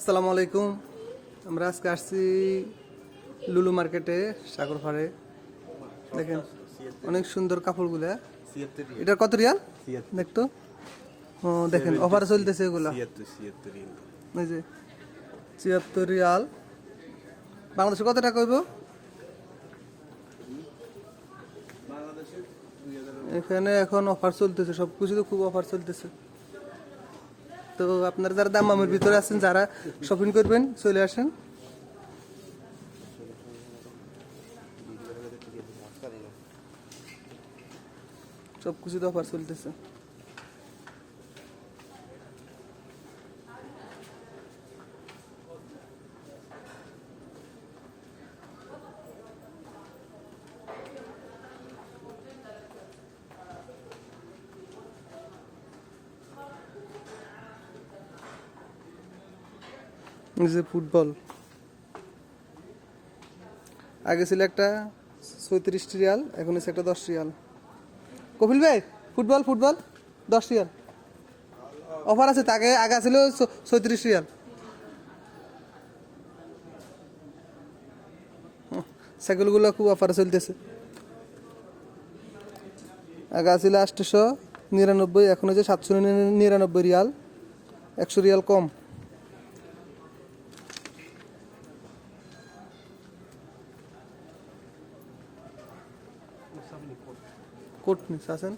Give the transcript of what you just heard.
আসসালামু আলাইকুম। আমরা আজকে আসছি লুলু মার্কেটে, সাগর পাড়ে। দেখেন অনেক সুন্দর কাপড়গুলা। এটা কত রিয়াল দেখতো? ও দেখেন অফার চলতেছে এগুলা। এই যে ৭৬ রিয়াল। বাংলাদেশে কত টাকা হইব? এখানে এখন অফার চলতেছে, সব কিছুতে খুব অফার চলতেছে। তো আপনারা যারা দামামের ভিতরে আছেন, যারা শপিং করবেন চলে আসেন। সব কিছুতে অফার চলতেছে। এই যে ফুটবল, আগে ছিল একটা ৩৬ রিয়াল, এখন আছে একটা ১০ রিয়াল। কপিল ভাই, ফুটবল ফুটবল ১০ রিয়াল অফার আছে। তাকে আগে ছিল ৩৬ রিয়াল। সাইকেলগুলো খুব অফার চলতেছে। আগে ছিল ৮৯৯, এখন হচ্ছে ৭৯৯ রিয়াল, ১০০ রিয়াল কম। কোট নিচ্ছে আছেন।